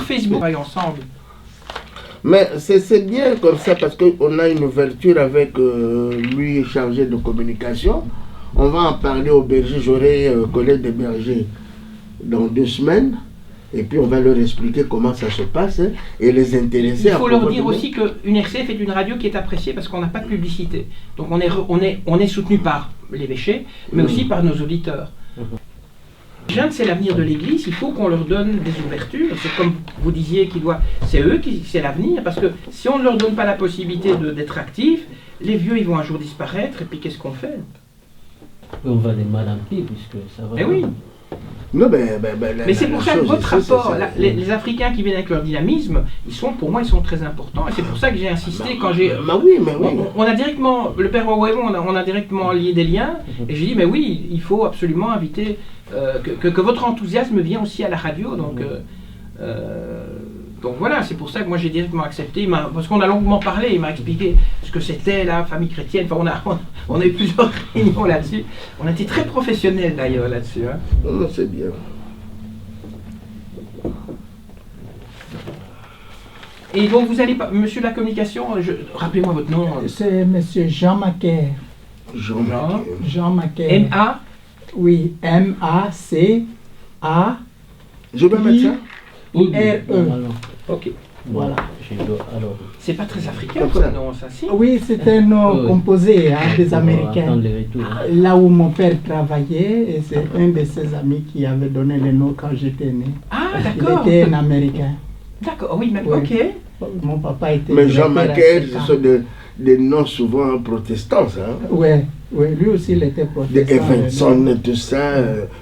Facebook, ensemble. Mais c'est bien comme ça parce qu'on a une ouverture avec lui chargé de communication. On va en parler au berger. J'aurai collègue des bergers dans 2 semaines. Et puis on va leur expliquer comment ça se passe et les intéresser. Il faut leur dire aussi qu'une RCF est une radio qui est appréciée parce qu'on n'a pas de publicité. Donc on est soutenu par l'évêché, mais aussi par nos auditeurs. Les jeunes, c'est l'avenir de l'Église, il faut qu'on leur donne des ouvertures. C'est comme vous disiez, c'est eux qui c'est l'avenir, parce que si on ne leur donne pas la possibilité d'être actifs, les vieux ils vont un jour disparaître, et puis qu'est-ce qu'on fait? On va les mal en pied, puisque ça va. Eh oui. Non, mais c'est pour ça que votre rapport, les Africains qui viennent avec leur dynamisme, pour moi, ils sont très importants. Et c'est pour ça que j'ai insisté quand j'ai... On a directement, le père Waouémon, on a directement lié des liens. Et j'ai dit, mais oui, il faut absolument inviter, que votre enthousiasme vienne aussi à la radio. Donc voilà, c'est pour ça que moi j'ai directement accepté, parce qu'on a longuement parlé, il m'a expliqué ce que c'était la famille chrétienne, enfin on a eu plusieurs réunions là-dessus, on a été très professionnels d'ailleurs là-dessus. Hein. Non, c'est bien. Et donc vous allez, monsieur la communication, rappelez-moi votre nom. C'est monsieur Jean Macaire. Jean Macaire. M-A? Oui, M-A-C-A. Je peux mettre ça? R-E. Ok. Voilà. C'est pas très africain ça, non, ça si? Oui, c'est un nom composé des Américains. Là où mon père travaillait, et c'est un de ses amis qui avait donné le nom quand j'étais né. Ah, d'accord. Il était un Américain. D'accord, oui, mais ok. Mon papa était... Mais Jean Macaire, ce sont des noms souvent protestants, ça. Hein? Oui, lui aussi il était protestant. Des Evanson, tout ça,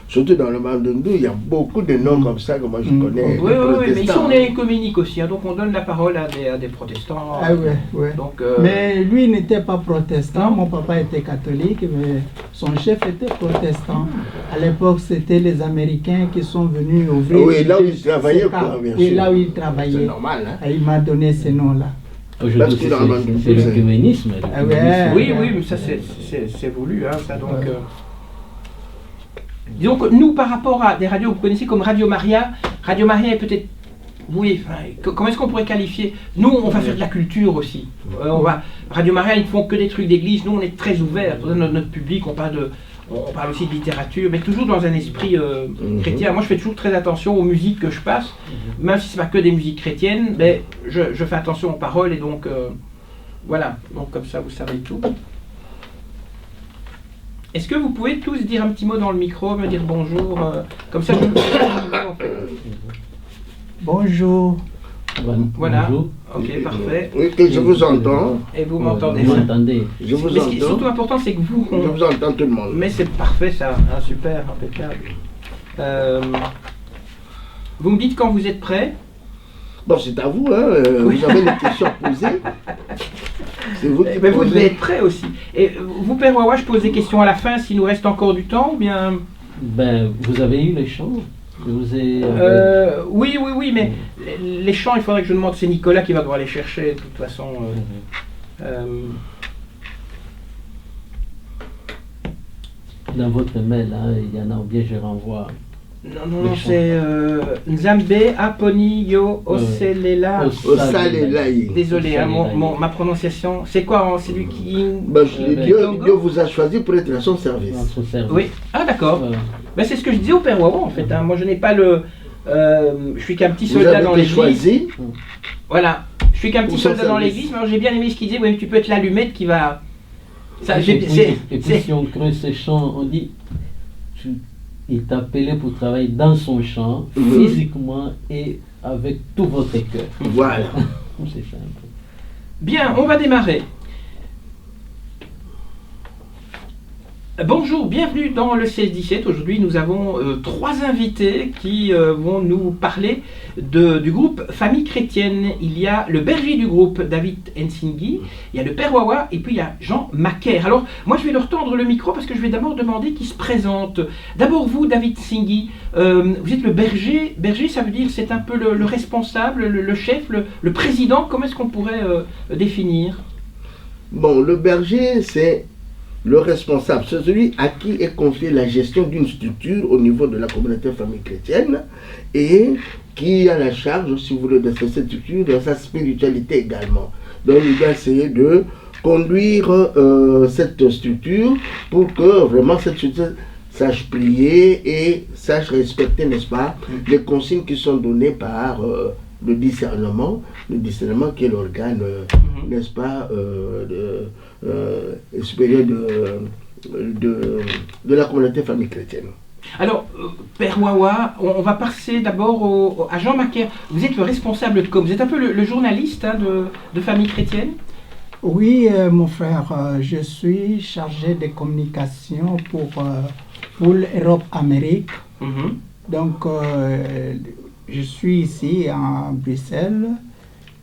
surtout dans le Bandundu, il y a beaucoup de noms comme ça que moi je connais. Oui, mais ici on est communique aussi, hein, donc on donne la parole à des protestants. Ah oui. Donc, mais lui n'était pas protestant, mon papa était catholique, mais son chef était protestant. À l'époque, c'était les Américains qui sont venus ouvrir. Oui, là où il travaillait, quoi, bien sûr. Oui, là où il travaillait. C'est normal, hein. Et il m'a donné ces noms-là. Aujourd'hui, c'est l'œcuménisme. Oui, mais ça c'est voulu. Hein, ça, donc, disons que nous, par rapport à des radios que vous connaissez comme Radio Maria est peut-être... Oui, comment est-ce qu'on pourrait qualifier? Nous, on va faire de la culture aussi. Radio Maria, ils ne font que des trucs d'église. Nous, on est très ouverts. Notre public, on parle aussi de littérature, mais toujours dans un esprit chrétien. Moi, je fais toujours très attention aux musiques que je passe, même si ce n'est pas que des musiques chrétiennes, mais je fais attention aux paroles, et donc, voilà. Donc, comme ça, vous savez tout. Est-ce que vous pouvez tous dire un petit mot dans le micro, me dire bonjour, comme ça, je me en fait. Bonjour. Voilà. Bonjour. Ok, parfait. Oui, que je vous entends. Et vous m'entendez? Vous m'entendez? Je vous Mais ce entends. qui est surtout important, c'est que vous... Je vous entends tout le monde. Mais c'est parfait ça, hein, super, impeccable. Vous me dites quand vous êtes prêt? Bon, c'est à vous, hein. Vous avez des questions à poser. C'est vous qui Mais vous posez. devez être prêt aussi. Et vous, Père Wawa, je pose des questions à la fin s'il nous reste encore du temps ou bien... Ben, vous avez eu les chants? Oui, mais les chants, il faudrait que je demande, c'est Nicolas qui va devoir les chercher de toute façon. Dans votre mail, hein, il y en a, ou bien je renvoie. Non, c'est Nzambe Aponi Yo Oselela. Osalelaï. Désolé, hein, ma prononciation. C'est quoi? C'est lui qui. Dieu vous a choisi pour être à son service. Oui. Ah, d'accord. Voilà. Ben, c'est ce que je disais au Père Wawa en fait. Hein. Moi, je n'ai pas le. Je suis qu'un petit soldat dans l'église. Choisi. Voilà. Je suis qu'un petit soldat dans l'église, mais alors j'ai bien aimé ce qu'il disait. Oui, tu peux être l'allumette qui va. Ça, et puis si on creuse ces champs, on dit. Il t'a appelé pour travailler dans son champ, physiquement et avec tout votre cœur. Voilà. C'est simple. Bien, on va démarrer. Bonjour, bienvenue dans le 16-17. Aujourd'hui, nous avons 3 invités qui vont nous parler du groupe Famille Chrétienne. Il y a le berger du groupe, David Nsingui, il y a le Père Wawa et puis il y a Jean Macaire. Alors, moi, je vais leur tendre le micro parce que je vais d'abord demander qui se présente. D'abord, vous, David Nsingui, vous êtes le berger. Berger, ça veut dire c'est un peu le responsable, le chef, le président. Comment est-ce qu'on pourrait définir? Bon, le berger, c'est le responsable, c'est celui à qui est confiée la gestion d'une structure au niveau de la communauté famille chrétienne et qui a la charge, si vous voulez, de cette structure, de sa spiritualité également. Donc il doit essayer de conduire cette structure pour que vraiment cette structure sache prier et sache respecter, n'est-ce pas, les consignes qui sont données par le discernement qui est l'organe, n'est-ce pas, supérieur de la communauté famille chrétienne. Alors, Père Wawa, on va passer d'abord à Jean Macaire. Vous êtes le responsable de com, vous êtes un peu le journaliste de famille chrétienne. Oui, mon frère, je suis chargé de communication pour l'Europe-Amérique. Donc, je suis ici à Bruxelles.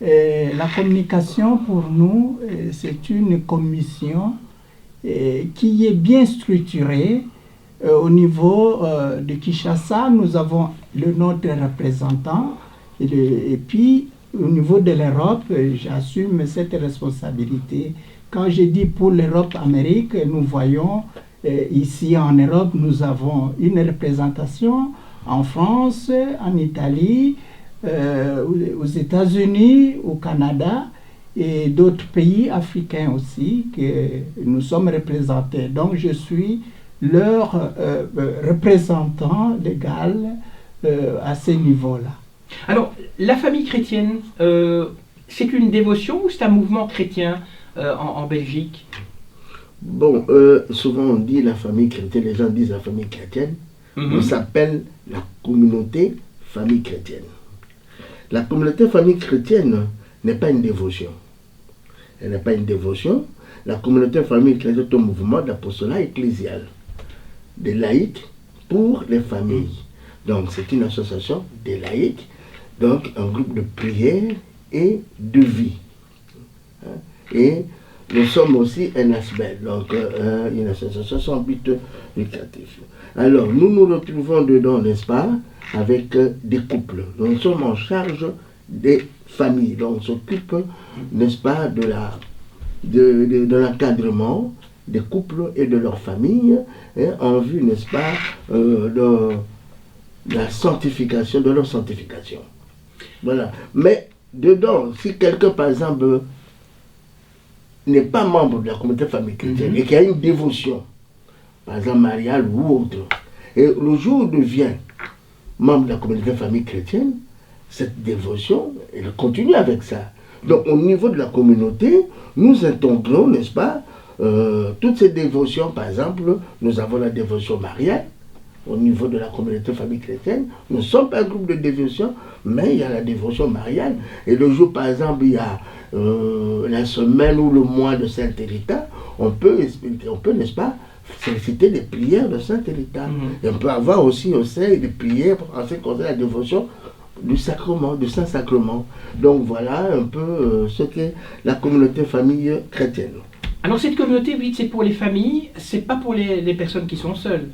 Et la communication pour nous, c'est une commission qui est bien structurée. Au niveau de Kinshasa, nous avons notre représentant et puis au niveau de l'Europe, j'assume cette responsabilité. Quand je dis pour l'Europe-Amérique, nous voyons ici en Europe, nous avons une représentation en France, en Italie, aux États-Unis, au Canada et d'autres pays africains aussi que nous sommes représentés. Donc je suis leur représentant légal à ce niveau-là. Alors, la famille chrétienne, c'est une dévotion ou c'est un mouvement chrétien en Belgique? Bon, souvent on dit la famille chrétienne, les gens disent la famille chrétienne. On s'appelle la communauté famille chrétienne. La communauté famille chrétienne n'est pas une dévotion. Elle n'est pas une dévotion. La communauté famille chrétienne est un mouvement d'apostolat ecclésial, des laïcs pour les familles. Donc c'est une association des laïcs, donc un groupe de prière et de vie. Et nous sommes aussi un ASBEL, donc une association sans but lucratif. Alors nous nous retrouvons dedans, n'est-ce pas, avec des couples. Donc, nous sommes en charge des familles. Donc on s'occupe, n'est-ce pas, de l'encadrement des couples et de leurs familles, en vue, n'est-ce pas, de la sanctification, de leur sanctification. Voilà. Mais dedans, si quelqu'un, par exemple, n'est pas membre de la communauté famille chrétienne et qui a une dévotion, par exemple mariale ou autre, et le jour où il devient membre de la communauté famille chrétienne, cette dévotion, elle continue avec ça. Donc au niveau de la communauté, nous intégrons, n'est-ce pas, toutes ces dévotions. Par exemple, nous avons la dévotion mariale au niveau de la communauté famille chrétienne. Nous ne sommes pas un groupe de dévotion, mais il y a la dévotion mariale. Et le jour, par exemple, il y a la semaine ou le mois de Saint-Rita, on peut, n'est-ce pas, solliciter des prières de Saint-Rita. Et on peut avoir aussi au sein des prières en ce qui concerne la dévotion du sacrement, du Saint-Sacrement. Donc voilà un peu ce qu'est la communauté famille chrétienne. Alors cette communauté, vous dites, c'est pour les familles, c'est pas pour les personnes qui sont seules.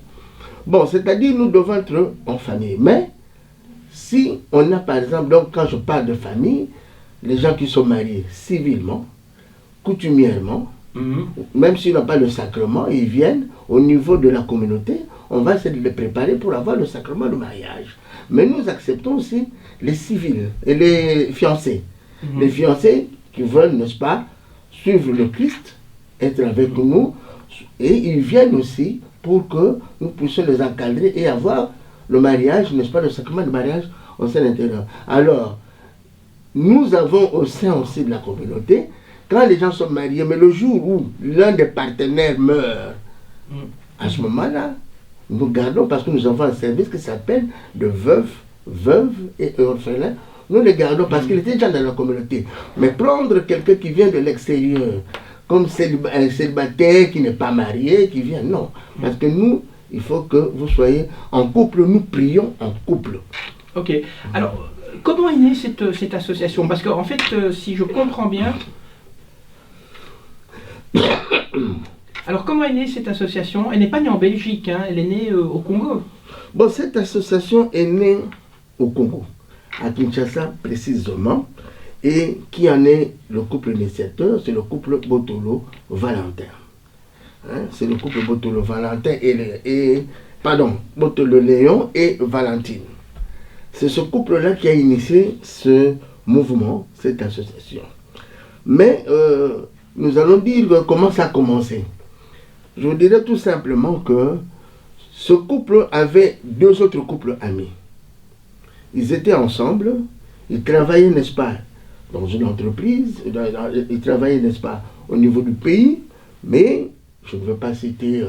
Bon, c'est-à-dire nous devons être en famille. Mais si on a par exemple, donc quand je parle de famille, les gens qui sont mariés civilement, coutumièrement, même s'ils n'ont pas le sacrement, ils viennent au niveau de la communauté, on va essayer de les préparer pour avoir le sacrement de mariage. Mais nous acceptons aussi les civils et les fiancés. Les fiancés qui veulent, n'est-ce pas, suivre le Christ, être avec nous, et ils viennent aussi pour que nous puissions les encadrer et avoir le mariage, n'est-ce pas, le sacrement de mariage au sein de l'intérieur. Alors, nous avons au sein aussi de la communauté, quand les gens sont mariés, mais le jour où l'un des partenaires meurt, à ce moment-là, nous gardons, parce que nous avons un service qui s'appelle de veuves et orphelins, nous les gardons parce qu'il était déjà dans la communauté. Mais prendre quelqu'un qui vient de l'extérieur, comme un célibataire qui n'est pas marié, qui vient, non. Parce que nous, il faut que vous soyez en couple, nous prions en couple. Ok. Alors, comment est née cette association? Parce qu'en fait, si je comprends bien... Alors, comment est née cette association? Elle n'est pas née en Belgique, hein, elle est née au Congo. Bon, cette association est née au Congo, à Kinshasa précisément, et qui en est le couple initiateur, c'est le couple Botolo-Valentin. Hein, c'est le couple Botolo Valentin Botolo Léon et Valentine. C'est ce couple-là qui a initié ce mouvement, cette association. Mais nous allons dire comment ça a commencé. Je vous dirais tout simplement que ce couple avait 2 autres couples amis. Ils étaient ensemble, ils travaillaient, n'est-ce pas, dans une entreprise, ils travaillaient, n'est-ce pas, au niveau du pays, mais je ne veux pas citer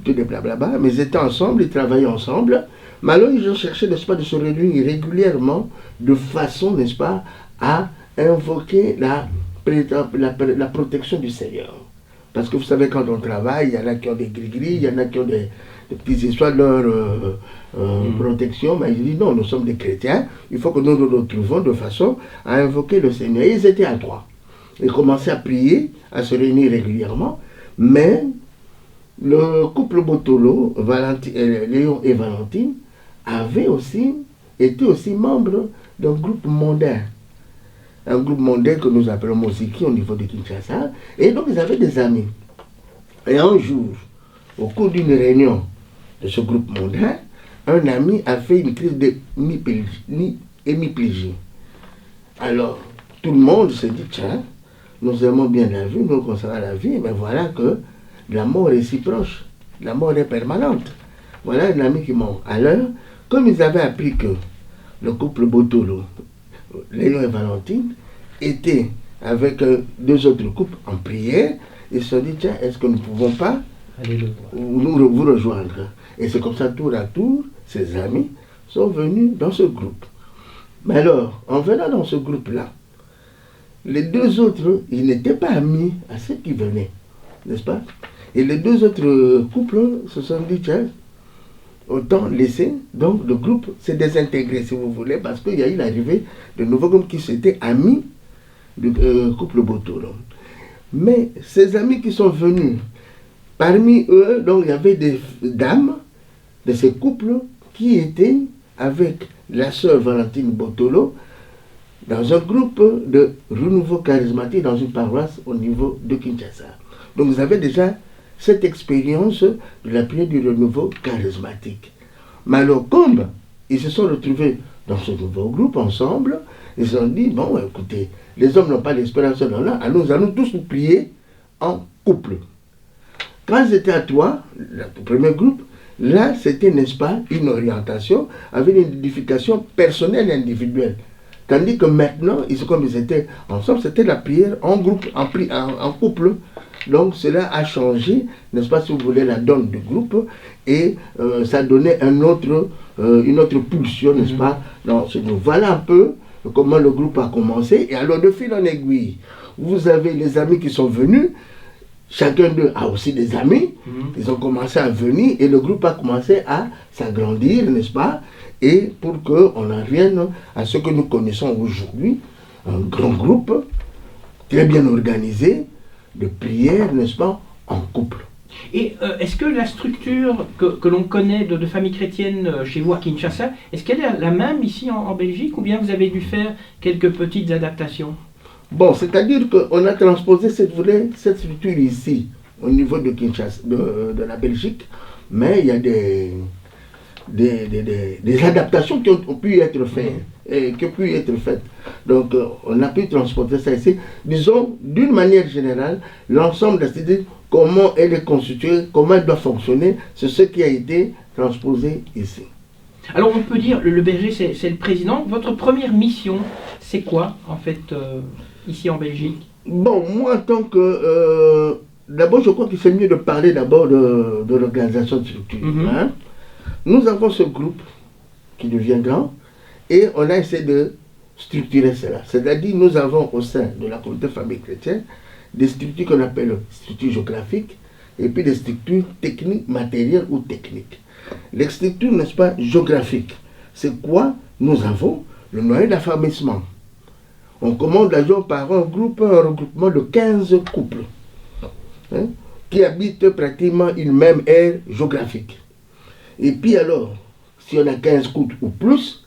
tous les blablabla, mais ils étaient ensemble, ils travaillaient ensemble, mais alors ils ont cherché, n'est-ce pas, de se réunir régulièrement de façon, n'est-ce pas, à invoquer la protection du Seigneur. Parce que vous savez, quand on travaille, il y en a qui ont des gris-gris, il y en a qui ont des petites histoires de leur protection, mais ils disent non, nous sommes des chrétiens, il faut que nous nous retrouvons de façon à invoquer le Seigneur. Et ils étaient à 3. Ils commençaient à prier, à se réunir régulièrement, mais le couple Botolo, Léon et Valentine, étaient aussi membres d'un groupe mondain. Un groupe mondain que nous appelons Mosiki au niveau de Kinshasa. Et donc ils avaient des amis. Et un jour, au cours d'une réunion de ce groupe mondain, un ami a fait une crise d'hémiplégie. Alors, tout le monde se dit, tiens, nous aimons bien la vie, nous concernons la vie, mais voilà que la mort est si proche, la mort est permanente. Voilà un ami qui mort. Alors, comme ils avaient appris que le couple Botolo, Léon et Valentine, étaient avec 2 autres couples en prière, ils se sont dit, tiens, est-ce que nous ne pouvons pas vous rejoindre? Et c'est comme ça, tour à tour, ces amis sont venus dans ce groupe. Mais alors, en venant dans ce groupe-là, les 2 autres, ils n'étaient pas amis à ceux qui venaient, n'est-ce pas? Et les 2 autres couples se sont dit, tiens, autant laisser, donc le groupe s'est désintégré, si vous voulez, parce qu'il y a eu l'arrivée de nouveaux groupes qui s'étaient amis du couple Botolo. Mais ces amis qui sont venus, parmi eux, donc il y avait des dames de ces couples qui étaient avec la sœur Valentine Botolo dans un groupe de renouveau charismatique dans une paroisse au niveau de Kinshasa. Donc vous avez déjà cette expérience de la prière du renouveau charismatique. Mais alors, comme ils se sont retrouvés dans ce nouveau groupe ensemble, ils se sont dit, bon, écoutez, les hommes n'ont pas d'espérance dans là, alors nous allons tous nous prier en couple. Quand ils étaient à 3, le premier groupe, là, c'était, n'est-ce pas, une orientation avec une édification personnelle et individuelle. Tandis que maintenant, comme ils étaient ensemble, c'était la prière en groupe, en couple. Donc cela a changé, n'est-ce pas, si vous voulez, la donne du groupe, et ça donnait une autre pulsion, n'est-ce pas, dans ce groupe. Voilà un peu comment le groupe a commencé. Et alors, de fil en aiguille, vous avez les amis qui sont venus, chacun d'eux a aussi des amis, ils ont commencé à venir, et le groupe a commencé à s'agrandir, n'est-ce pas, et pour qu'on en revienne à ce que nous connaissons aujourd'hui, un grand groupe, très bien organisé, de prière, n'est-ce pas, en couple. Et est-ce que la structure que l'on connaît de famille chrétienne chez vous à Kinshasa, est-ce qu'elle est la même ici en Belgique, ou bien vous avez dû faire quelques petites adaptations? Bon, c'est-à-dire qu'on a transposé cette structure ici, au niveau de Kinshasa, de la Belgique, mais il y a des adaptations qui ont pu être faites. Donc, on a pu transporter ça ici. Disons, d'une manière générale, l'ensemble de cette idée, comment elle est constituée, comment elle doit fonctionner, c'est ce qui a été transposé ici. Alors, on peut dire, le berger, c'est le président. Votre première mission, c'est quoi, en fait, ici en Belgique? Bon, moi, en tant que... d'abord, je crois qu'il c'est mieux de parler d'abord de l'organisation de structure. Hein? Nous avons ce groupe qui devient grand et on a essayé de structurer cela. C'est-à-dire nous avons au sein de la communauté famille chrétienne des structures qu'on appelle structures géographiques et puis des structures techniques, matérielles ou techniques. Les structures, n'est-ce pas, géographiques, c'est quoi? Nous avons le noyau d'affermissement. On commande la journée par un regroupement de 15 couples qui habitent pratiquement une même aire géographique. Et puis alors, si on a 15 couples ou plus,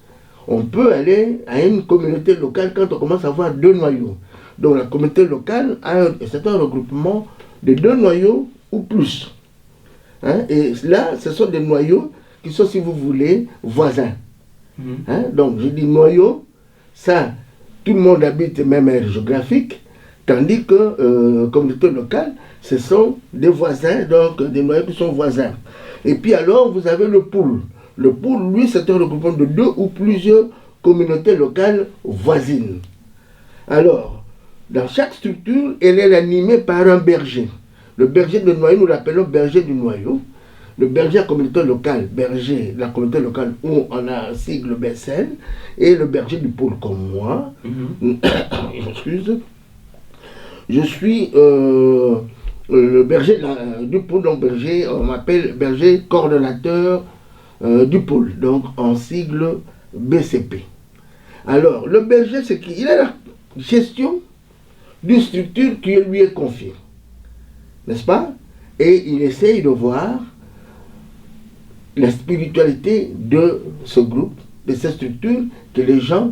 on peut aller à une communauté locale quand on commence à avoir 2 noyaux. Donc la communauté locale a c'est un regroupement de 2 noyaux ou plus. Hein? Et là, ce sont des noyaux qui sont, si vous voulez, voisins. Hein? Donc, je dis noyau, ça, tout le monde habite même aire géographique, tandis que communauté locale, ce sont des voisins, donc des noyaux qui sont voisins. Et puis alors, vous avez le pool. Le pool, lui, c'est un regroupement de 2 ou plusieurs communautés locales voisines. Alors, dans chaque structure, elle est animée par un berger. Le berger de noyau, nous l'appelons berger du noyau. Le berger à communauté locale, berger de la communauté locale où on a un sigle BSL, et le berger du pôle comme moi. Excuse. Je suis le berger du pôle, donc berger, on m'appelle berger coordonnateur du pôle, donc en sigle BCP. Alors, le berger, c'est qu'il a la gestion d'une structure qui lui est confiée, n'est-ce pas? Et il essaye de voir la spiritualité de ce groupe, de cette structure, que les gens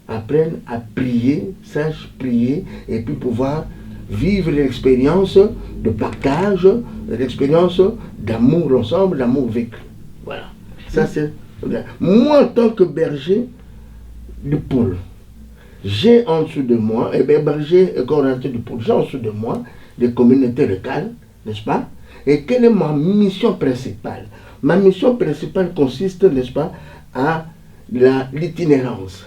apprennent à prier, sachent prier, et puis pouvoir vivre l'expérience de partage, l'expérience d'amour ensemble, d'amour vécu. Voilà. Ça, c'est... Moi, en tant que berger du pôle, j'ai en dessous de moi, berger et coordonnateur du pôle, j'ai en dessous de moi des communautés locales, n'est-ce pas? Et quelle est ma mission principale? Ma mission principale consiste, n'est-ce pas, à l'itinérance.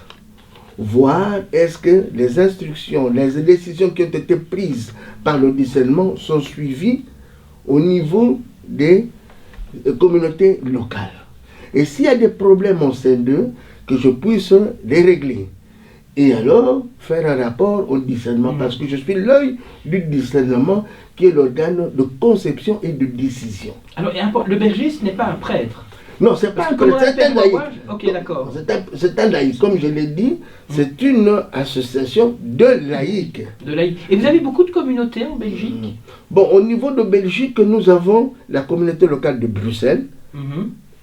Voir est-ce que les instructions, les décisions qui ont été prises par le discernement sont suivies au niveau des communautés locales. Et s'il y a des problèmes au sein d'eux, que je puisse les régler. Et alors, faire un rapport au discernement, parce que je suis l'œil du discernement, qui est l'organe de conception et de décision. Alors, le berger, ce n'est pas un prêtre. Non, c'est pas un prêtre, c'est un laïc. Ok, d'accord. C'est un laïc, comme je l'ai dit, c'est une association de laïcs. De laïcs. Et vous avez beaucoup de communautés en Belgique? Bon, au niveau de Belgique, nous avons la communauté locale de Bruxelles,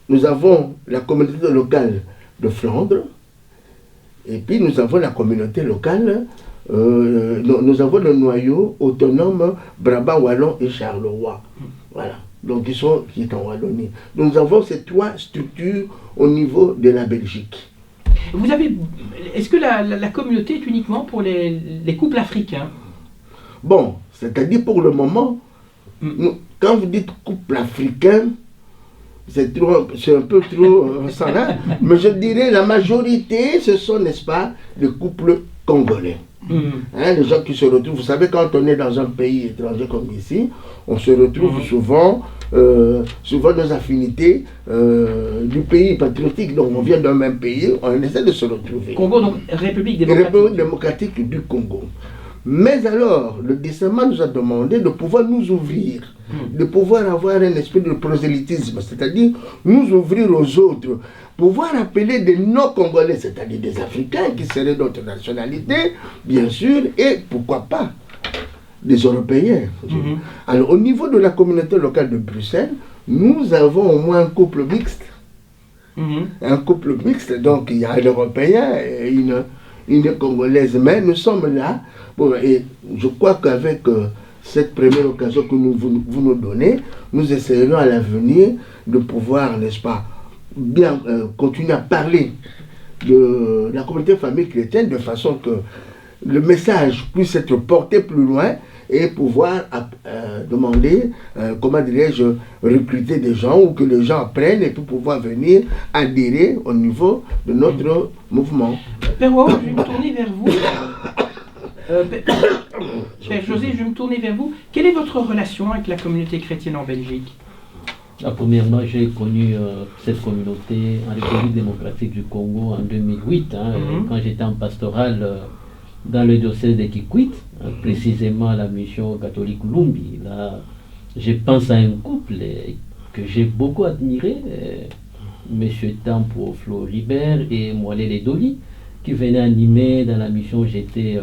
nous avons la communauté locale de Flandre, et puis nous avons la communauté locale, nous avons le noyau autonome Brabant, Wallon et Charleroi. Voilà. Donc qui est en Wallonie. Nous avons ces 3 structures au niveau de la Belgique. Est-ce que la communauté est uniquement pour les couples africains? Bon, c'est-à-dire pour le moment, quand vous dites couple africain, c'est un peu trop salin, mais je dirais la majorité, ce sont, n'est-ce pas, des couples congolais. Les gens qui se retrouvent, vous savez, quand on est dans un pays étranger comme ici, on se retrouve souvent nos affinités du pays patriotique, donc on vient d'un même pays, on essaie de se retrouver. Congo, donc République démocratique du Congo. Mais alors, le discernement nous a demandé de pouvoir nous ouvrir, de pouvoir avoir un esprit de prosélytisme, c'est-à-dire nous ouvrir aux autres, pouvoir appeler des non-congolais, c'est-à-dire des Africains qui seraient d'autres nationalités, bien sûr, et pourquoi pas des Européens. Alors, au niveau de la communauté locale de Bruxelles, nous avons au moins un couple mixte. Un couple mixte, donc il y a un Européen et une Congolaise, mais nous sommes là. Bon, et je crois qu'avec cette première occasion que vous nous donnez, nous essayerons à l'avenir de pouvoir, n'est-ce pas, bien continuer à parler de la communauté famille chrétienne de façon que le message puisse être porté plus loin et pouvoir demander, comment dirais-je, recruter des gens ou que les gens apprennent et puis pouvoir venir adhérer au niveau de notre mouvement. Père Wao, je vais me tourner vers vous. Père José, je vais me tourner vers vous. Quelle est votre relation avec la communauté chrétienne en Belgique? Premièrement, j'ai connu cette communauté en République démocratique du Congo en 2008, quand j'étais en pastoral dans le diocèse de Kikwit, précisément à la mission catholique Lumbi. Là, je pense à un couple que j'ai beaucoup admiré, M. Tampo Floribert et Moalé Doli, qui venaient animer dans la mission où j'étais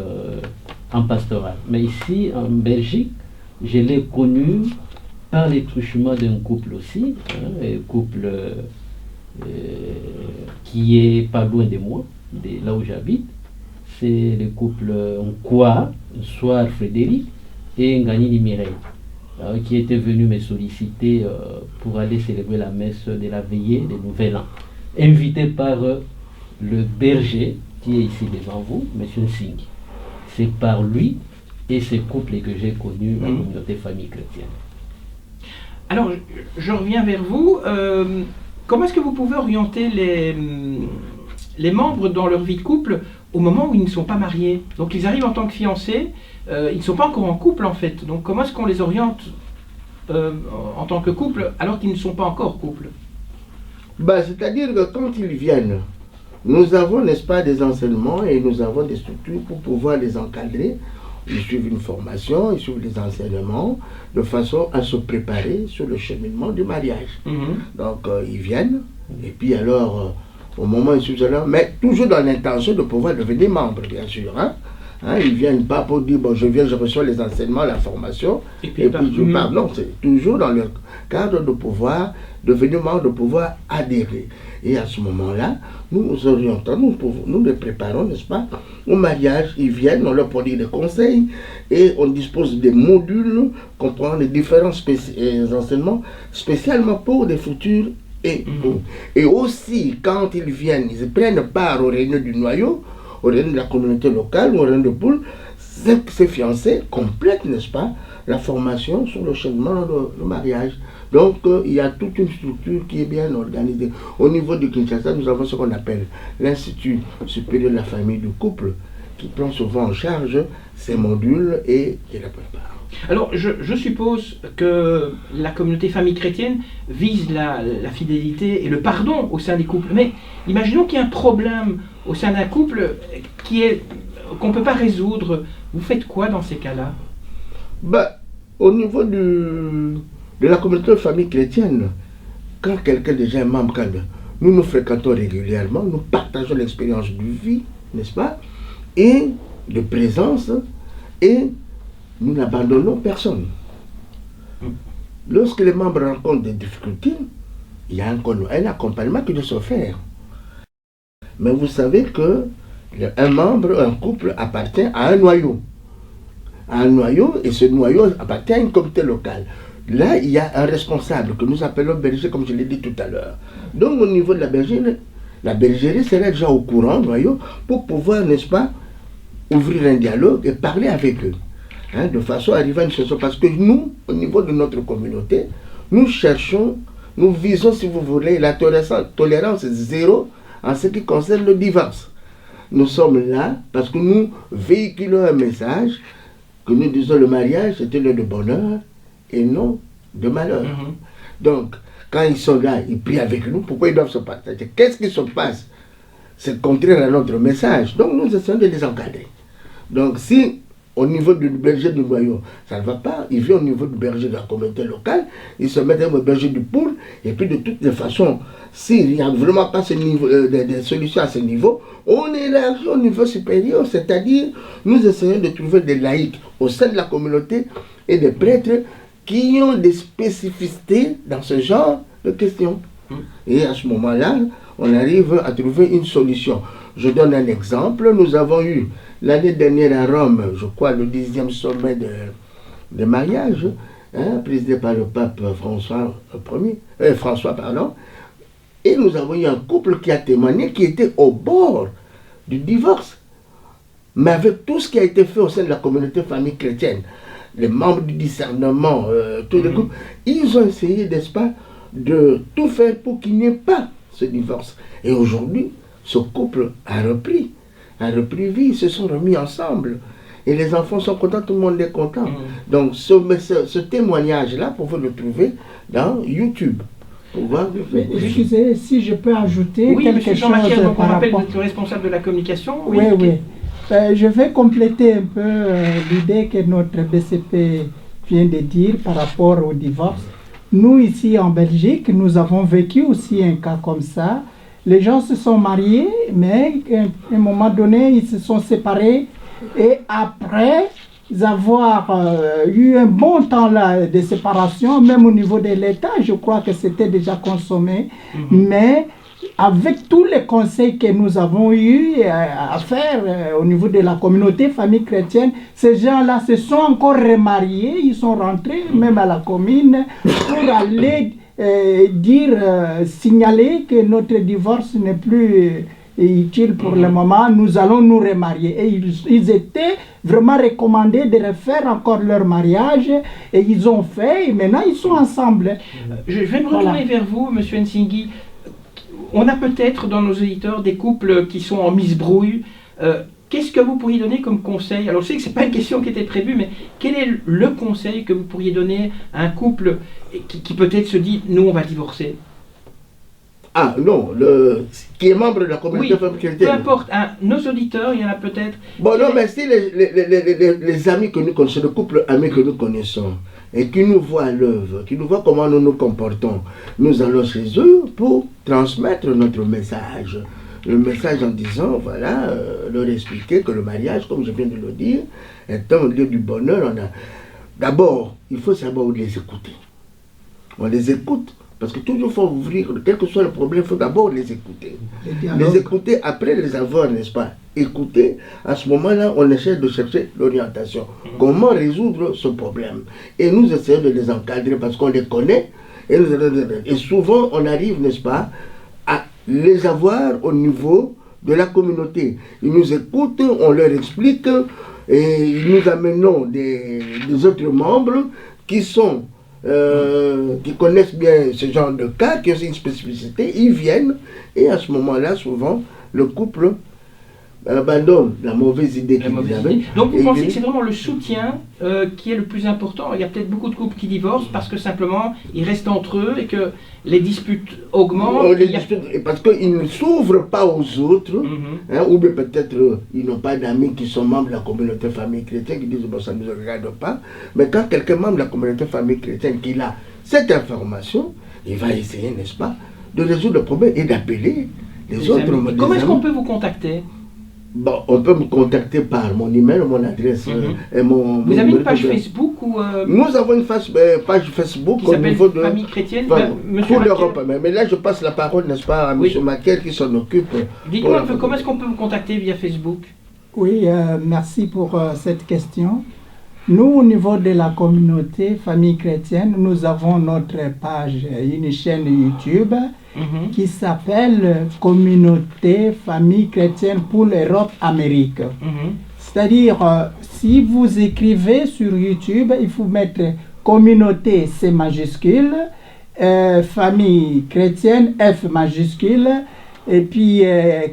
en pastoral. Mais ici, en Belgique, je l'ai connu par les truchements d'un couple aussi, un couple qui est pas loin de moi, de là où j'habite. C'est le couple Nkwa, Soir Frédéric et Ngani Mireille. qui était venu me solliciter pour aller célébrer la messe de la veillée des Nouvel An, invité par le berger qui est ici devant vous, M. Singh. C'est par lui et ses couples que j'ai connu la communauté famille chrétienne. Alors, je reviens vers vous. Comment est-ce que vous pouvez orienter les membres dans leur vie de couple au moment où ils ne sont pas mariés? Donc, ils arrivent en tant que fiancés, ils ne sont pas encore en couple en fait. Donc, comment est-ce qu'on les oriente en tant que couple alors qu'ils ne sont pas encore couple? C'est-à-dire que quand ils viennent, nous avons, n'est-ce pas, des enseignements et nous avons des structures pour pouvoir les encadrer. Ils suivent une formation, ils suivent des enseignements de façon à se préparer sur le cheminement du mariage. Donc, ils viennent, et puis alors, au moment où ils suivent cela, mais toujours dans l'intention de pouvoir devenir membre, bien sûr. Ils ne viennent pas pour dire, bon, je viens, je reçois les enseignements, la formation, et puis je pars. Non, c'est toujours dans le cadre de pouvoir devenir membre, de pouvoir adhérer. Et à ce moment-là, nous nous orientons, nous les préparons, n'est-ce pas, au mariage. Ils viennent, on leur produit des conseils et on dispose des modules comprenant les différents enseignements spécialement pour les futurs époux. Et aussi, quand ils viennent, ils prennent part aux réunions du noyau, aux réunions de la communauté locale, aux réunions de poule. Ces fiancés complètent, n'est-ce pas, la formation sur le cheminement de mariage. Donc, il y a toute une structure qui est bien organisée. Au niveau du Kinshasa, nous avons ce qu'on appelle l'Institut supérieur de la famille du couple, qui prend souvent en charge ces modules et qui les prépare. Alors, je suppose que la communauté famille chrétienne vise la fidélité et le pardon au sein des couples. Mais imaginons qu'il y a un problème au sein d'un couple qu'on ne peut pas résoudre. Vous faites quoi dans ces cas-là? Au niveau de la communauté de famille chrétienne, quand quelqu'un déjà est membre, nous nous fréquentons régulièrement, nous partageons l'expérience de vie, n'est-ce pas, et de présence, et nous n'abandonnons personne. Lorsque les membres rencontrent des difficultés, il y a un accompagnement qui doit se faire. Mais vous savez que un membre, un couple appartient à un noyau. Et ce noyau appartient à une communauté locale. Là, il y a un responsable que nous appelons berger, comme je l'ai dit tout à l'heure. Donc, au niveau de la bergerie serait déjà au courant, noyau, pour pouvoir, n'est-ce pas, ouvrir un dialogue et parler avec eux. De façon à arriver à une solution. Parce que nous, au niveau de notre communauté, nous visons, si vous voulez, la tolérance zéro en ce qui concerne le divorce. Nous sommes là parce que nous véhiculons un message que nous disons le mariage c'est un lieu de bonheur et non de malheur. Donc, quand ils sont là, ils prient avec nous, pourquoi ils doivent se partager? Qu'est-ce qui se passe? C'est contraire à notre message. Donc, nous essayons de les encadrer. Donc, si au niveau du berger du noyau, ça ne va pas, il vient au niveau du berger de la communauté locale, il se met au berger du poule, et puis de toutes les façons, s'il n'y a vraiment pas des solutions à ce niveau, on élargit au niveau supérieur, c'est-à-dire nous essayons de trouver des laïcs au sein de la communauté et des prêtres qui ont des spécificités dans ce genre de questions. Et à ce moment-là, on arrive à trouver une solution. Je donne un exemple. Nous avons eu l'année dernière à Rome, je crois, le 10e sommet de mariage, présidé par le pape François, et nous avons eu un couple qui a témoigné, qui était au bord du divorce. Mais avec tout ce qui a été fait au sein de la communauté famille chrétienne, les membres du discernement, tous les groupes, ils ont essayé, n'est-ce pas, de tout faire pour qu'il n'y ait pas ce divorce. Et aujourd'hui, ce couple a repris vie, ils se sont remis ensemble. Et les enfants sont contents, tout le monde est content. Donc ce témoignage-là, vous pouvez le trouver dans YouTube. Excusez, si je peux ajouter quelque chose donc on par rappelle rapport... le responsable de la communication. Oui. Je vais compléter un peu l'idée que notre BCP vient de dire par rapport au divorce. Nous, ici en Belgique, nous avons vécu aussi un cas comme ça. Les gens se sont mariés, mais à un moment donné, ils se sont séparés. Et après avoir eu un bon temps là, de séparation, même au niveau de l'État, je crois que c'était déjà consommé. Mais avec tous les conseils que nous avons eu à faire au niveau de la communauté famille chrétienne, ces gens-là se sont encore remariés, ils sont rentrés même à la commune pour aller signaler que notre divorce n'est plus utile pour le moment, nous allons nous remarier. Et ils étaient vraiment recommandés de refaire encore leur mariage, et ils ont fait, et maintenant ils sont ensemble. Je vais me retourner vers vous, Monsieur Nsingui. On a peut-être dans nos éditeurs des couples qui sont en misbrouille. Qu'est-ce que vous pourriez donner comme conseil? Alors je sais que ce n'est pas une question qui était prévue, mais quel est le conseil que vous pourriez donner à un couple qui peut-être se dit, nous on va divorcer? Ah non, qui est membre de la communauté famille chrétienne. Peu importe, nos auditeurs, il y en a peut-être. Bon, non, mais si les amis que nous connaissons, le couple amis que nous connaissons, et qui nous voient à l'œuvre, qui nous voient comment nous nous comportons, nous allons chez eux pour transmettre notre message. Le message en disant, voilà, leur expliquer que le mariage, comme je viens de le dire, est un lieu du bonheur. D'abord, il faut savoir les écouter. On les écoute. Parce que toujours il faut ouvrir, quel que soit le problème, il faut d'abord les écouter. Les écouter après les avoir, n'est-ce pas? Écouter, à ce moment-là, on essaie de chercher l'orientation. Comment résoudre ce problème? Et nous essayons de les encadrer parce qu'on les connaît. Et souvent, on arrive, n'est-ce pas, à les avoir au niveau de la communauté. Ils nous écoutent, on leur explique, et nous amenons des autres membres qui connaissent bien ce genre de cas, qui ont une spécificité, ils viennent, et à ce moment-là, souvent, le couple abandonne la mauvaise idée qu'ils avaient. Donc vous pensez que c'est vraiment le soutien qui est le plus important? Il y a peut-être beaucoup de couples qui divorcent parce que simplement, ils restent entre eux et que les disputes augmentent. Parce qu'ils ne s'ouvrent pas aux autres, ou bien peut-être ils n'ont pas d'amis qui sont membres de la communauté famille chrétienne, qui disent, bon, ça ne nous regarde pas. Mais quand quelqu'un membre de la communauté famille chrétienne qui a cette information, il va essayer, n'est-ce pas, de résoudre le problème et d'appeler les autres. Comment est-ce qu'on peut vous contacter? Bon, on peut me contacter par mon email, mon adresse et mon... Vous avez une page Facebook ou... Nous avons une page Facebook qui s'appelle Famille Chrétienne, pour l'Europe. Mais là, je passe la parole, n'est-ce pas, à M. Maquel qui s'en occupe. Dites-moi un peu, comment est-ce qu'on peut vous contacter via Facebook? Oui, merci pour cette question. Nous, au niveau de la communauté Famille Chrétienne, nous avons notre page, une chaîne YouTube qui s'appelle Communauté Famille Chrétienne pour l'Europe-Amérique. C'est-à-dire, si vous écrivez sur YouTube, il faut mettre Communauté C majuscule, Famille Chrétienne F majuscule, et puis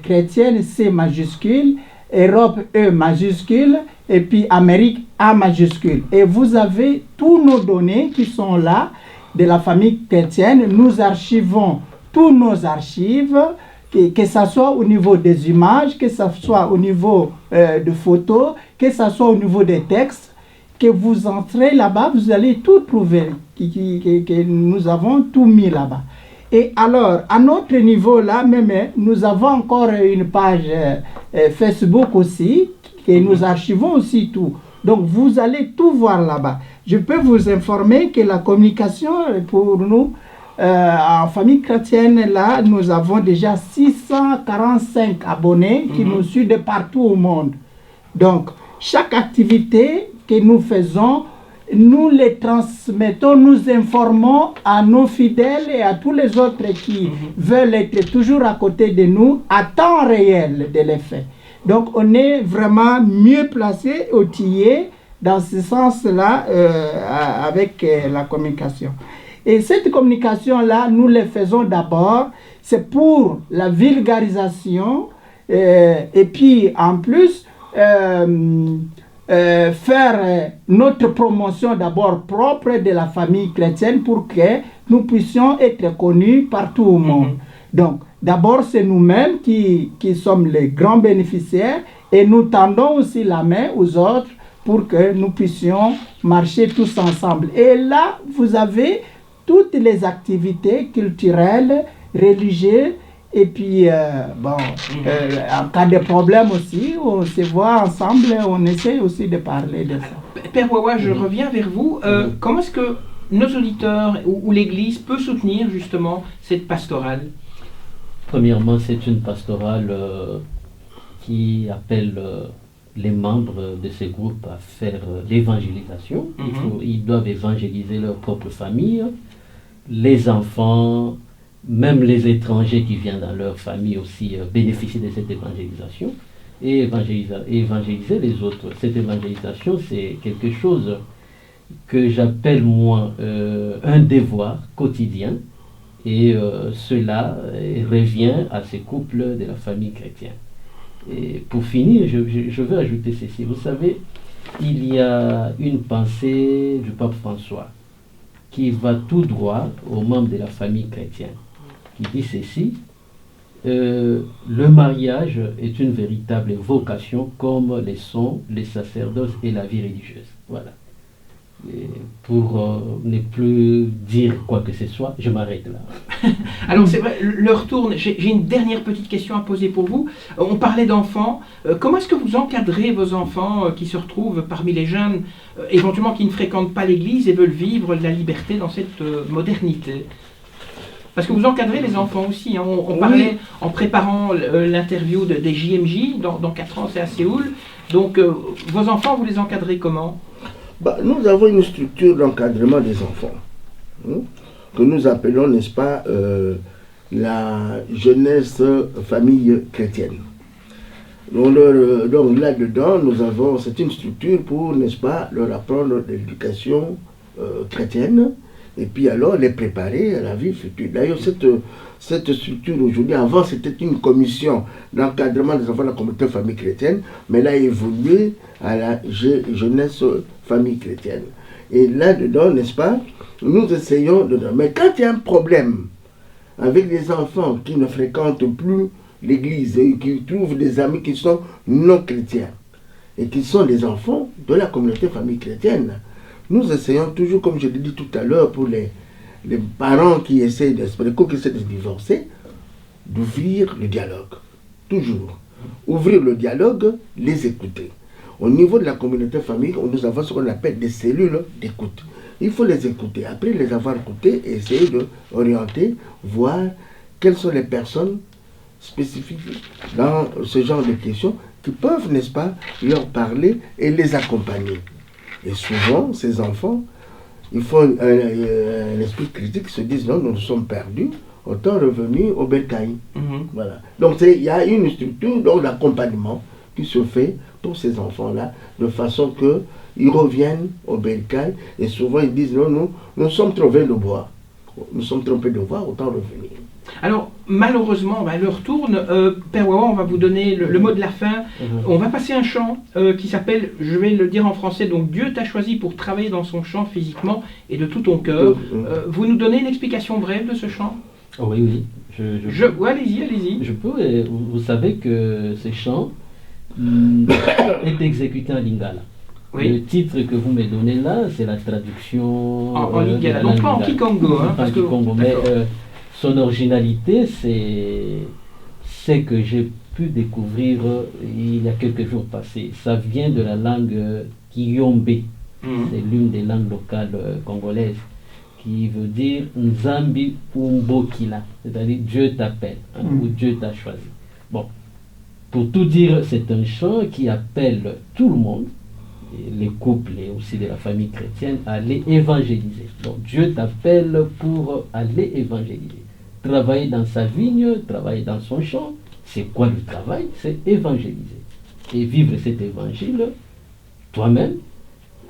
Chrétienne C majuscule, Europe E majuscule, et puis Amérique A majuscule. Et vous avez tous nos données qui sont là, de la famille chrétienne. Nous archivons tous nos archives, que ce soit au niveau des images, que ce soit au niveau de photos, que ce soit au niveau des textes, que vous entrez là-bas, vous allez tout trouver, que nous avons tout mis là-bas. Et alors, à notre niveau là, même, nous avons encore une page Facebook aussi, que nous archivons aussi tout. Donc, vous allez tout voir là-bas. Je peux vous informer que la communication pour nous, en famille chrétienne, là, nous avons déjà 645 abonnés qui nous suivent de partout au monde. Donc, chaque activité que nous faisons, nous les transmettons, nous informons à nos fidèles et à tous les autres qui veulent être toujours à côté de nous, à temps réel de les faits. Donc, on est vraiment mieux placé, outillé dans ce sens-là avec la communication. Et cette communication-là, nous le faisons d'abord, c'est pour la vulgarisation et puis en plus faire notre promotion d'abord propre de la famille chrétienne pour que nous puissions être connus partout au monde. Donc, d'abord, c'est nous-mêmes qui sommes les grands bénéficiaires et nous tendons aussi la main aux autres pour que nous puissions marcher tous ensemble. Et là, vous avez toutes les activités culturelles, religieuses, et puis, en cas de problème aussi, on se voit ensemble, on essaie aussi de parler de ça. Père Wawa, je reviens vers vous. Comment est-ce que nos auditeurs ou l'Église peut soutenir justement cette pastorale? Premièrement, c'est une pastorale qui appelle les membres de ce groupe à faire l'évangélisation. Ils doivent évangéliser leur propre famille, les enfants, même les étrangers qui viennent dans leur famille aussi bénéficient de cette évangélisation et évangéliser les autres. Cette évangélisation, c'est quelque chose que j'appelle moi un devoir quotidien, et cela revient à ces couples de la famille chrétienne. Et pour finir, je veux ajouter ceci. Vous savez, il y a une pensée du pape François qui va tout droit aux membres de la famille chrétienne, qui dit ceci: le mariage est une véritable vocation comme le sont les sacerdoces et la vie religieuse. Voilà. Et pour ne plus dire quoi que ce soit, je m'arrête là. Alors c'est vrai, l'heure tourne. J'ai une dernière petite question à poser pour vous. On parlait d'enfants. Comment est-ce que vous encadrez vos enfants qui se retrouvent parmi les jeunes, éventuellement qui ne fréquentent pas l'église et veulent vivre la liberté dans cette modernité? Parce que vous encadrez les enfants aussi. Hein. On parlait en préparant l'interview des JMJ, dans 4 ans c'est à Séoul. Donc vos enfants, vous les encadrez comment? Nous avons une structure d'encadrement des enfants, que nous appelons, n'est-ce pas, la jeunesse famille chrétienne. Donc là-dedans, nous avons, c'est une structure pour, n'est-ce pas, leur apprendre l'éducation chrétienne, et puis alors les préparer à la vie future. D'ailleurs, cette structure aujourd'hui, avant c'était une commission d'encadrement des enfants de la communauté famille chrétienne, mais elle a évolué à la jeunesse famille chrétienne. Et là-dedans, n'est-ce pas, nous essayons de... Mais quand il y a un problème avec des enfants qui ne fréquentent plus l'église et qui trouvent des amis qui sont non chrétiens et qui sont des enfants de la communauté famille chrétienne, nous essayons toujours, comme je l'ai dit tout à l'heure, pour les parents qui essaient de se divorcer, d'ouvrir le dialogue. Toujours. Ouvrir le dialogue, les écouter. Au niveau de la communauté famille, nous avons ce qu'on appelle des cellules d'écoute. Il faut les écouter. Après les avoir écoutés, essayer d'orienter, voir quelles sont les personnes spécifiques dans ce genre de questions qui peuvent, n'est-ce pas, leur parler et les accompagner. Et souvent, ces enfants, ils font un esprit critique, se disent non, nous sommes perdus, autant revenir au bercail. Voilà. Donc il y a une structure d'accompagnement qui se fait pour ces enfants-là, de façon qu'ils reviennent au bercail, et souvent ils disent non, nous sommes trompés de bois. Nous sommes trompés de voie, autant revenir. Alors, malheureusement, l'heure tourne. Père Wawa, on va vous donner le mot de la fin. On va passer un chant qui s'appelle, je vais le dire en français, donc Dieu t'a choisi pour travailler dans son champ physiquement et de tout ton cœur. Vous nous donnez une explication brève de ce chant? Oui. Allez-y. Je peux. Vous savez que ce chant est exécuté en lingala. Oui. Le titre que vous me donnez là, c'est la traduction en lingala, non pas en kikongo. Pas en kikongo, mais son originalité, c'est que j'ai pu découvrir il y a quelques jours passés. Ça vient de la langue Kiyombe. C'est l'une des langues locales congolaises, qui veut dire Nzambi Umbokila, c'est-à-dire Dieu t'appelle, ou Dieu t'a choisi. Bon, pour tout dire, c'est un chant qui appelle tout le monde, les couples et aussi de la famille chrétienne, à aller évangéliser. Donc Dieu t'appelle pour aller évangéliser. Travailler dans sa vigne, travailler dans son champ. C'est quoi le travail? C'est évangéliser. Et vivre cet évangile toi-même,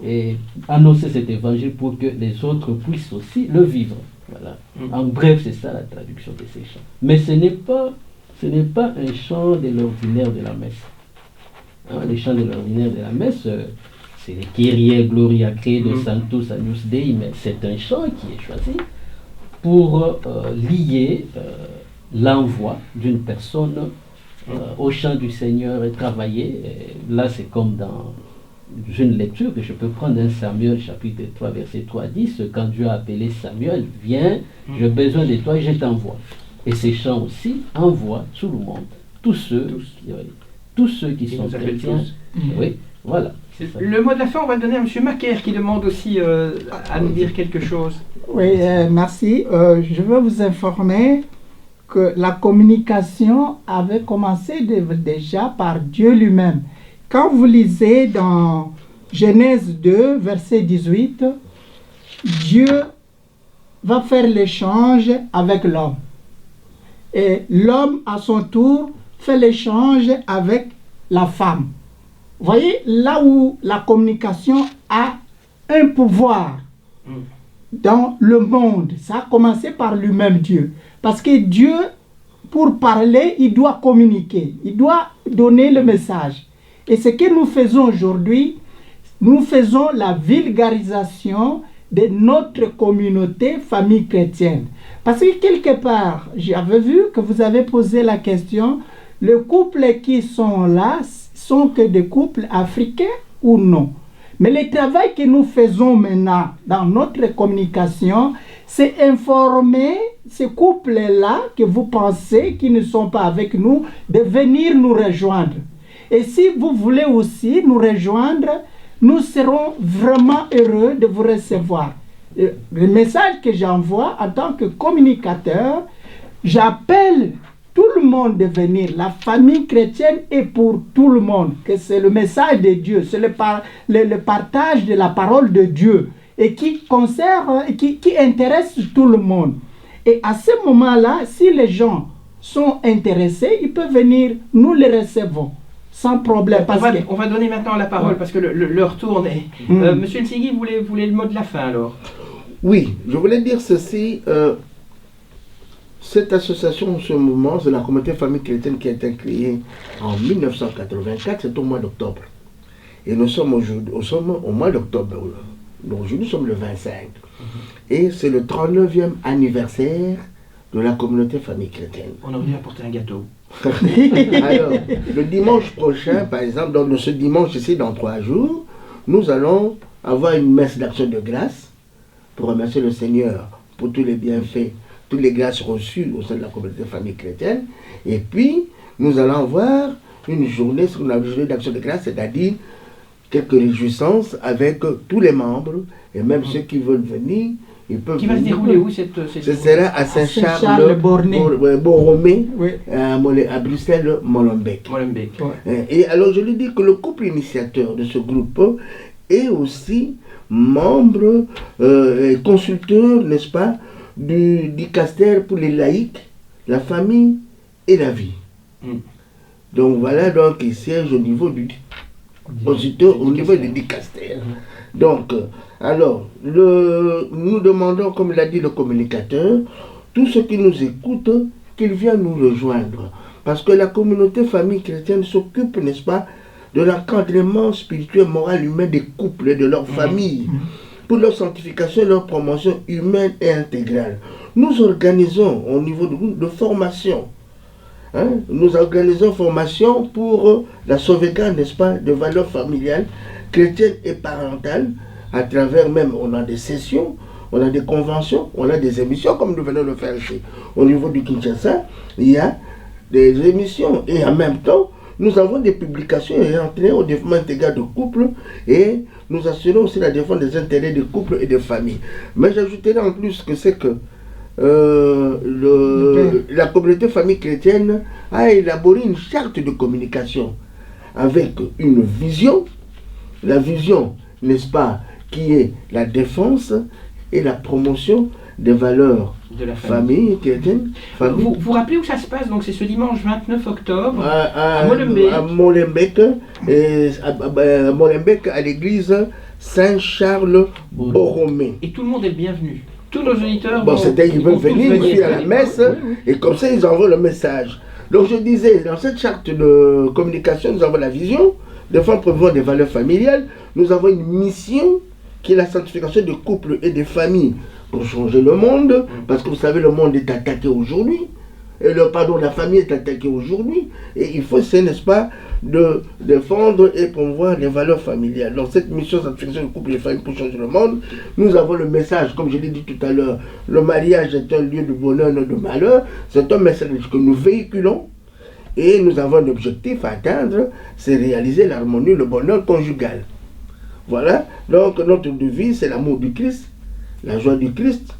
et annoncer cet évangile pour que les autres puissent aussi le vivre. Voilà. En bref, c'est ça la traduction de ces chants. Mais ce n'est pas un chant de l'ordinaire de la messe. Les chants de l'ordinaire de la messe, c'est les Kyrie, Gloria, Credo, Sanctus, Agnus Dei, mais c'est un chant qui est choisi pour lier l'envoi d'une personne au chant du Seigneur et travailler. Et là, c'est comme dans une lecture que je peux prendre d'un Samuel, chapitre 3, verset 3 à 10, quand Dieu a appelé Samuel, viens, j'ai besoin de toi et je t'envoie. Et ces chants aussi envoient tout le monde, tous ceux qui sont chrétiens. Oui, voilà. Le mot de la fin, on va le donner à M. Macaire qui demande aussi à nous dire quelque chose. Oui, merci. Je veux vous informer que la communication avait commencé déjà par Dieu lui-même. Quand vous lisez dans Genèse 2, verset 18, Dieu va faire l'échange avec l'homme. Et l'homme, à son tour, fait l'échange avec la femme. Vous voyez, là où la communication a un pouvoir dans le monde, ça a commencé par lui-même Dieu. Parce que Dieu, pour parler, il doit communiquer, il doit donner le message. Et ce que nous faisons aujourd'hui, nous faisons la vulgarisation de notre communauté, famille chrétienne. Parce que quelque part, j'avais vu que vous avez posé la question, les couples qui sont là sont que des couples africains ou non? Mais le travail que nous faisons maintenant dans notre communication, c'est informer ces couples-là que vous pensez qui ne sont pas avec nous, de venir nous rejoindre. Et si vous voulez aussi nous rejoindre, nous serons vraiment heureux de vous recevoir. Le message que j'envoie en tant que communicateur, j'appelle tout le monde de venir. La famille chrétienne est pour tout le monde. Que c'est le message de Dieu, c'est le partage de la parole de Dieu et qui concerne, qui intéresse tout le monde. Et à ce moment-là, si les gens sont intéressés, ils peuvent venir, nous les recevons. Sans problème. On va donner maintenant la parole parce que l'heure tourne. Monsieur Nsigui, vous voulez le mot de la fin alors? Oui, je voulais dire ceci. Cette association, ce mouvement, c'est la communauté famille chrétienne qui a été créée en 1984, c'est au mois d'octobre. Et nous sommes au mois d'octobre. Donc aujourd'hui, nous sommes le 25. Et c'est le 39e anniversaire de la communauté famille chrétienne. On aurait dû apporter un gâteau. Alors, le dimanche prochain, par exemple, donc ce dimanche ici, dans 3 jours, nous allons avoir une messe d'action de grâce pour remercier le Seigneur pour tous les bienfaits, toutes les grâces reçues au sein de la communauté famille chrétienne. Et puis, nous allons avoir une journée, ce qu'on appelle une journée d'action de grâce, c'est-à-dire quelques réjouissances avec tous les membres et même ceux qui veulent venir. Qui va se dérouler où cette Ce sera à Saint-Charles-Borromée, oui. À Bruxelles-Molenbeek. Ouais. Et alors je lui dis que le couple initiateur de ce groupe est aussi membre et consulteur, n'est-ce pas, du dicaster pour les laïcs, la famille et la vie. Donc voilà, donc il siège au niveau du consulteur, au niveau du dicaster. Donc, alors, nous demandons, comme l'a dit le communicateur, tous ceux qui nous écoutent, qu'ils viennent nous rejoindre. Parce que la communauté famille chrétienne s'occupe, n'est-ce pas, de l'encadrement spirituel, moral, humain des couples et de leur famille, pour leur sanctification et leur promotion humaine et intégrale. Nous organisons au niveau du groupe de formation. Nous organisons formation pour la sauvegarde, n'est-ce pas, de valeurs familiales, chrétiennes et parentales, à travers même, on a des sessions, on a des conventions, on a des émissions, comme nous venons de le faire ici. Au niveau du Kinshasa, il y a des émissions, et en même temps, nous avons des publications ayant trait au développement intégral de couples, et nous assurons aussi la défense des intérêts des couples et des familles. Mais j'ajouterai en plus que c'est que la communauté famille chrétienne a élaboré une charte de communication avec une vision, la vision, n'est-ce pas, qui est la défense et la promotion des valeurs de la famille chrétienne. Vous rappelez où ça se passe? Donc c'est ce dimanche 29 octobre à Molenbeek. À Molenbeek, à Molenbeek, à l'église Saint-Charles-Borromée. Et tout le monde est le bienvenu. Tous nos auditeurs ils veulent venir ici à la messe, et comme ça ils envoient le message. Donc je disais, dans cette charte de communication, nous avons la vision, défendre promouvoir des valeurs familiales, nous avons une mission qui est la sanctification des couples et des familles pour changer le monde, parce que vous savez, le monde est attaqué aujourd'hui, et la famille est attaquée aujourd'hui, et il faut essayer, n'est-ce pas, de défendre et promouvoir les valeurs familiales. Dans cette mission sanctification des couples et des familles pour changer le monde, nous avons le message, comme je l'ai dit tout à l'heure, le mariage est un lieu de bonheur, non de malheur, c'est un message que nous véhiculons, et nous avons un objectif à atteindre, c'est réaliser l'harmonie, le bonheur conjugal. Voilà, donc notre devise, c'est l'amour du Christ, la joie du Christ,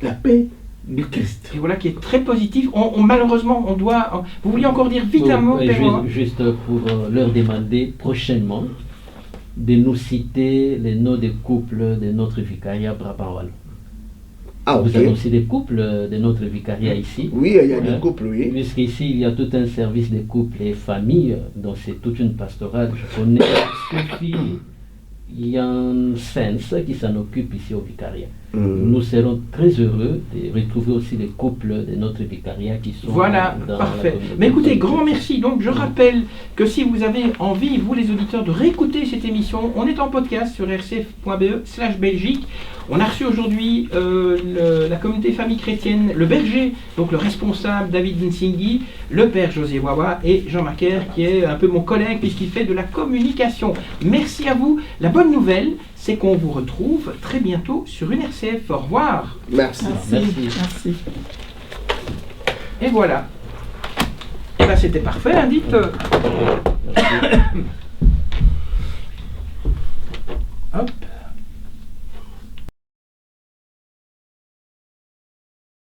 la paix du Christ. Et voilà, qui est très positif. Malheureusement, on doit... Vous vouliez encore dire vite un mot, Père Laurent ? Juste pour leur demander prochainement de nous citer les noms des couples de notre vicariat Brabant-Wallon. Ah, ok. Vous avez aussi des couples de notre vicariat ici. Oui, il y a des couples, oui. Puisqu'ici, il y a tout un service de couples et familles, donc c'est toute une pastorale. Je connais Sophie Janssens qui s'en occupe ici au vicariat. Nous serons très heureux de retrouver aussi les couples de notre vicariat qui sont voilà, dans parfait. la communauté. Mais écoutez, grand merci. Donc je rappelle que si vous avez envie, vous les auditeurs, de réécouter cette émission, on est en podcast sur rcf.be/Belgique. On a reçu aujourd'hui la communauté famille chrétienne, le berger, donc le responsable David Nsingui, le père José Wawa et Jean Macaire qui est un peu mon collègue puisqu'il fait de la communication. Merci à vous. La bonne nouvelle, c'est qu'on vous retrouve très bientôt sur une RCF. Au revoir. Merci. Merci. Et voilà. Et bien c'était parfait, hein, dites. Hop.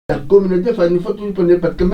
La communauté, il faut toujours prendre parce que